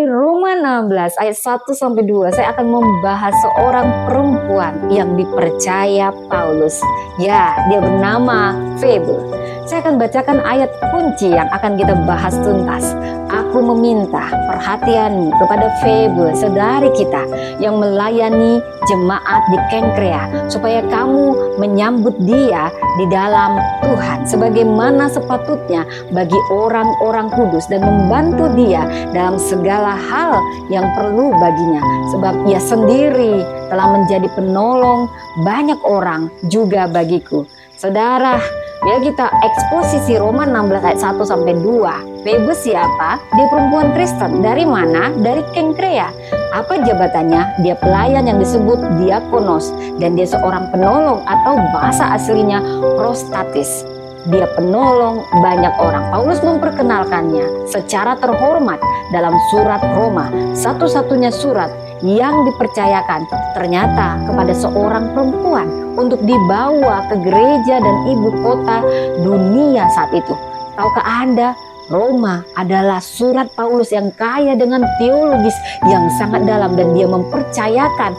dari Roma 16 ayat 1-2 saya akan membahas seorang perempuan yang dipercaya Paulus. Ya, dia bernama Febe. Saya akan bacakan ayat kunci yang akan kita bahas tuntas. Aku meminta perhatianmu kepada Febe, saudari kita yang melayani jemaat di Kenkrea, supaya kamu menyambut dia di dalam Tuhan sebagaimana sepatutnya bagi orang-orang kudus, dan membantu dia dalam segala hal yang perlu baginya, sebab ia sendiri telah menjadi penolong banyak orang juga bagiku. Saudara, ya, kita eksposisi Roma 16 ayat 1-2. Febe siapa? Dia perempuan Kristen. Dari mana? Dari Kenkrea. Apa jabatannya? Dia pelayan yang disebut diakonos, dan dia seorang penolong atau bahasa aslinya prostatis. Dia penolong banyak orang. Paulus memperkenalkannya secara terhormat dalam surat Roma, satu-satunya surat yang dipercayakan ternyata kepada seorang perempuan untuk dibawa ke gereja dan ibu kota dunia saat itu. Tahukah Anda, Roma adalah surat Paulus yang kaya dengan teologis yang sangat dalam, dan dia mempercayakan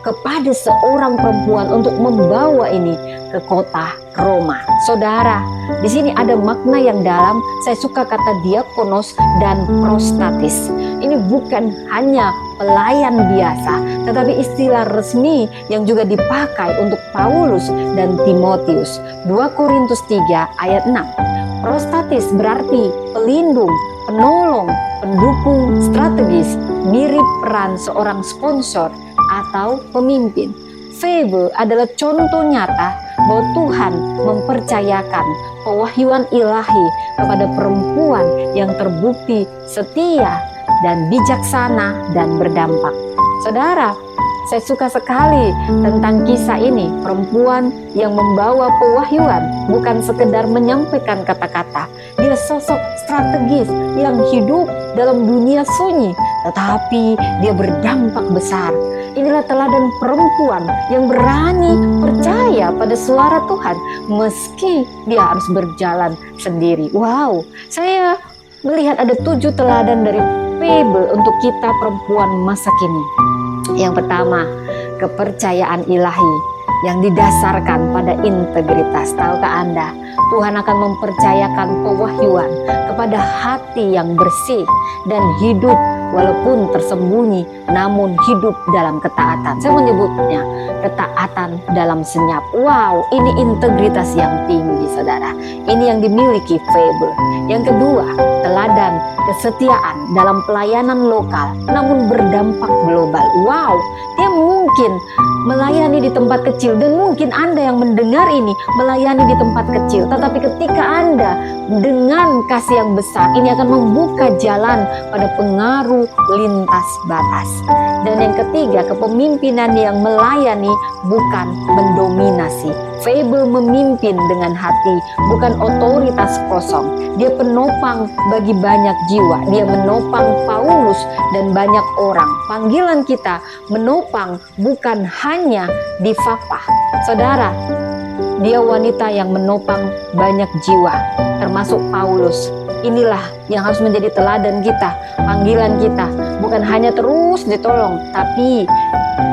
kepada seorang perempuan untuk membawa ini ke kota Roma. Saudara, di sini ada makna yang dalam. Saya suka kata diakonos dan prostatis. Ini bukan hanya pelayan biasa, tetapi istilah resmi yang juga dipakai untuk Paulus dan Timotius. 2 Korintus 3 ayat 6. Prostatis berarti pelindung, penolong, pendukung strategis, mirip peran seorang sponsor atau pemimpin. Febe adalah contoh nyata bahwa Tuhan mempercayakan pewahyuan ilahi kepada perempuan yang terbukti setia dan bijaksana dan berdampak. Saudara, saya suka sekali tentang kisah ini. Perempuan yang membawa pewahyuan bukan sekedar menyampaikan kata-kata. Dia sosok strategis yang hidup dalam dunia sunyi, tetapi dia berdampak besar. Inilah teladan perempuan yang berani percaya pada suara Tuhan meski dia harus berjalan sendiri. Wow, saya melihat ada 7 teladan dari Febe untuk kita perempuan masa kini. Yang pertama, kepercayaan ilahi yang didasarkan pada integritas. Tahukah Anda, Tuhan akan mempercayakan pewahyuan kepada hati yang bersih dan hidup walaupun tersembunyi, namun hidup dalam ketaatan. Saya menyebutnya ketaatan dalam senyap. Wow, ini integritas yang tinggi, saudara. Ini yang dimiliki Febe. Yang kedua, teladan kesetiaan dalam pelayanan lokal namun berdampak global. Wow, dia mungkin melayani di tempat kecil, dan mungkin Anda yang mendengar ini melayani di tempat kecil, tetapi ketika Anda dengan kasih yang besar, ini akan membuka jalan pada pengaruh lintas batas. Dan yang ketiga, kepemimpinan yang melayani bukan mendominasi. Febe memimpin dengan hati, bukan otoritas kosong. Dia penopang bagi banyak jiwa. Dia menopang Paulus dan banyak orang. Panggilan kita menopang bukan hanya di Fapa. Saudara, dia wanita yang menopang banyak jiwa, termasuk Paulus. Inilah yang harus menjadi teladan kita. Panggilan kita bukan hanya terus ditolong, tapi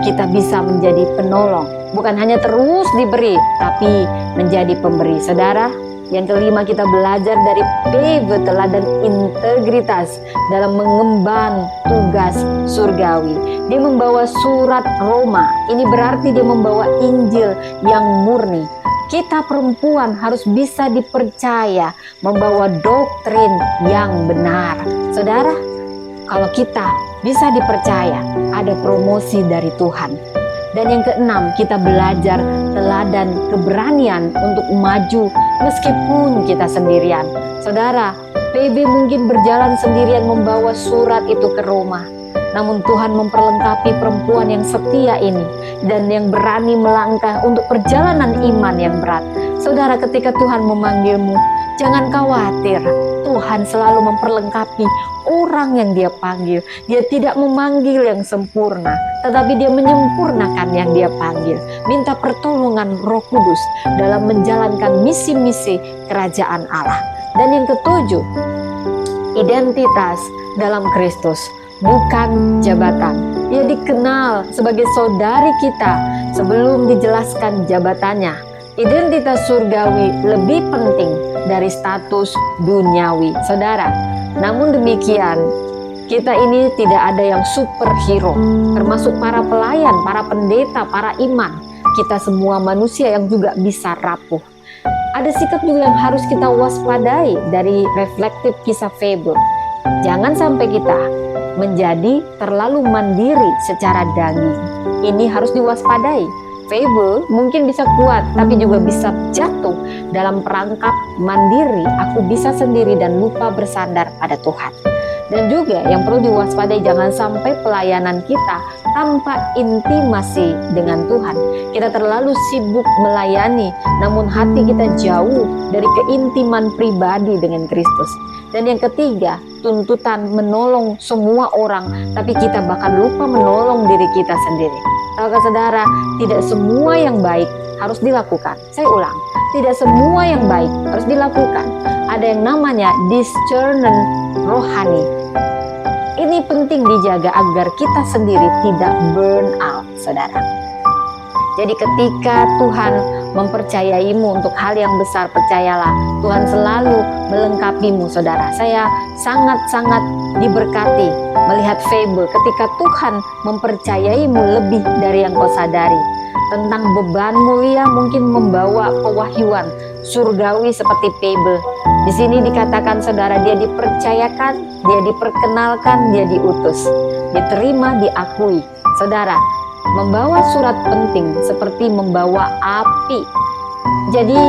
kita bisa menjadi penolong. Bukan hanya terus diberi, tapi menjadi pemberi. Saudara, yang kelima, kita belajar dari Febe teladan integritas dalam mengemban tugas surgawi. Dia membawa surat Roma. Ini berarti dia membawa Injil yang murni. Kita perempuan harus bisa dipercaya membawa doktrin yang benar. Saudara, kalau kita bisa dipercaya, ada promosi dari Tuhan. Dan yang keenam, kita belajar teladan keberanian untuk maju meskipun kita sendirian. Saudara, Febe mungkin berjalan sendirian membawa surat itu ke Roma. Namun Tuhan memperlengkapi perempuan yang setia ini dan yang berani melangkah untuk perjalanan iman yang berat. Saudara, ketika Tuhan memanggilmu, jangan khawatir. Tuhan selalu memperlengkapi orang yang Dia panggil. Dia tidak memanggil yang sempurna, tetapi Dia menyempurnakan yang Dia panggil. Minta pertolongan Roh Kudus dalam menjalankan misi-misi kerajaan Allah. Dan yang ketujuh, identitas dalam Kristus. bukan jabatan. Dia dikenal sebagai saudari kita sebelum dijelaskan jabatannya. Identitas surgawi lebih penting dari status duniawi, saudara. Namun demikian, kita ini tidak ada yang superhero, termasuk para pelayan, para pendeta, para imam. Kita semua manusia yang juga bisa rapuh. Ada sikap juga yang harus kita waspadai dari reflektif kisah Febe. Jangan sampai kita menjadi terlalu mandiri secara daging. Ini harus diwaspadai. Febe mungkin bisa kuat, tapi juga bisa jatuh dalam perangkap mandiri. Aku bisa sendiri dan lupa bersandar pada Tuhan. Dan juga yang perlu diwaspadai, jangan sampai pelayanan kita tanpa intimasi dengan Tuhan. Kita terlalu sibuk melayani, namun hati kita jauh dari keintiman pribadi dengan Kristus. Dan yang ketiga, tuntutan menolong semua orang, tapi kita bahkan lupa menolong diri kita sendiri. Tahukah saudara, tidak semua yang baik harus dilakukan. Saya ulang, tidak semua yang baik harus dilakukan. Ada yang namanya discernment rohani. Ini penting dijaga agar kita sendiri tidak burn out, saudara. Jadi ketika Tuhan mempercayaimu untuk hal yang besar, percayalah, Tuhan selalu melengkapimu, saudara. Saya sangat-sangat diberkati melihat Febe ketika Tuhan mempercayaimu lebih dari yang kau sadari. Tentang beban mulia mungkin membawa pewahyuan surgawi seperti Febe. Di sini dikatakan, saudara, dia dipercayakan, dia diperkenalkan, dia diutus, diterima, diakui. Saudara, membawa surat penting seperti membawa api. Jadi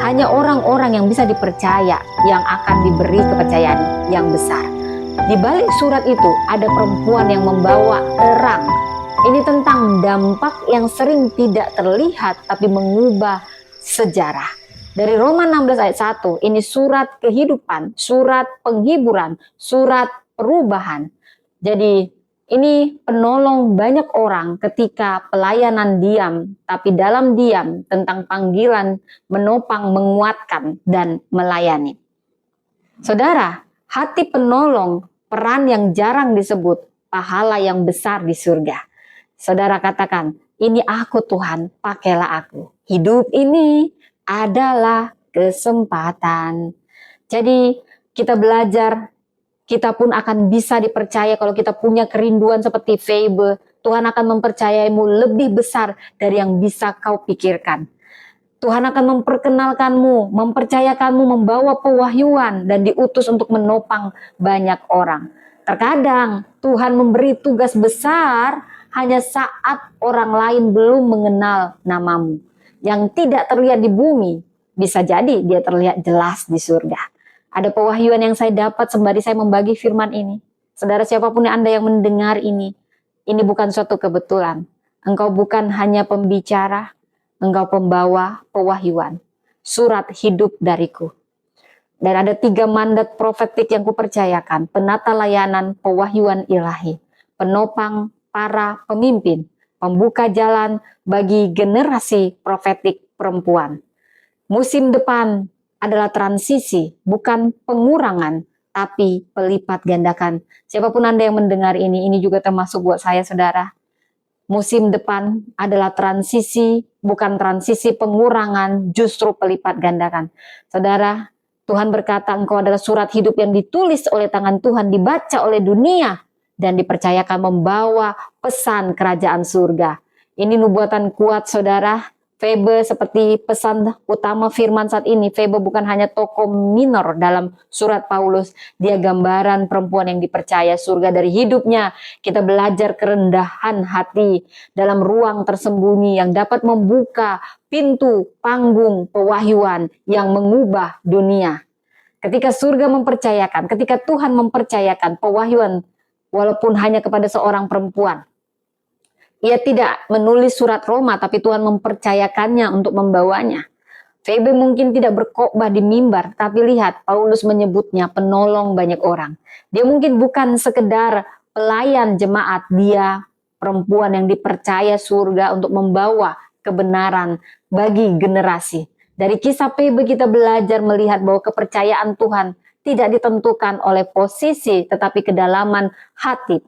hanya orang-orang yang bisa dipercaya yang akan diberi kepercayaan yang besar. Di balik surat itu ada perempuan yang membawa terang. Ini tentang dampak yang sering tidak terlihat tapi mengubah sejarah. Dari Roma 16 ayat 1, ini surat kehidupan, surat penghiburan, surat perubahan. Jadi ini penolong banyak orang ketika pelayanan diam, tapi dalam diam tentang panggilan menopang, menguatkan, dan melayani. Saudara, hati penolong, peran yang jarang disebut, pahala yang besar di surga. Saudara katakan, ini aku Tuhan, pakailah aku. Hidup ini adalah kesempatan. Jadi kita belajar, kita pun akan bisa dipercaya kalau kita punya kerinduan seperti Febe. Tuhan akan mempercayaimu lebih besar dari yang bisa kau pikirkan. Tuhan akan memperkenalkanmu, mempercayakanmu membawa pewahyuan dan diutus untuk menopang banyak orang. Terkadang Tuhan memberi tugas besar hanya saat orang lain belum mengenal namamu. Yang tidak terlihat di bumi, bisa jadi dia terlihat jelas di surga. Ada pewahyuan yang saya dapat sembari saya membagi firman ini. Saudara, siapapun Anda yang mendengar ini bukan suatu kebetulan. Engkau bukan hanya pembicara, engkau pembawa pewahyuan. Surat hidup dariku. Dan ada 3 mandat profetik yang kupercayakan. Penata layanan pewahyuan ilahi. Penopang para pemimpin. Pembuka jalan bagi generasi profetik perempuan. Musim depan adalah transisi, bukan pengurangan, tapi pelipat gandakan. Siapapun Anda yang mendengar ini juga termasuk buat saya, saudara. Musim depan adalah transisi, bukan transisi pengurangan, justru pelipat gandakan. Saudara, Tuhan berkata, engkau adalah surat hidup yang ditulis oleh tangan Tuhan, dibaca oleh dunia, dan dipercayakan membawa pesan kerajaan surga. Ini nubuatan kuat, saudara. Febe seperti pesan utama firman saat ini. Febe bukan hanya tokoh minor dalam surat Paulus. Dia gambaran perempuan yang dipercaya surga. Dari hidupnya kita belajar kerendahan hati dalam ruang tersembunyi yang dapat membuka pintu panggung pewahyuan yang mengubah dunia. Ketika surga mempercayakan, ketika Tuhan mempercayakan pewahyuan walaupun hanya kepada seorang perempuan. Ia tidak menulis surat Roma, tapi Tuhan mempercayakannya untuk membawanya. Febe mungkin tidak berkhotbah di mimbar, tapi lihat Paulus menyebutnya penolong banyak orang. Dia mungkin bukan sekedar pelayan jemaat, dia perempuan yang dipercaya surga untuk membawa kebenaran bagi generasi. Dari kisah Febe kita belajar melihat bahwa kepercayaan Tuhan tidak ditentukan oleh posisi, tetapi kedalaman hati.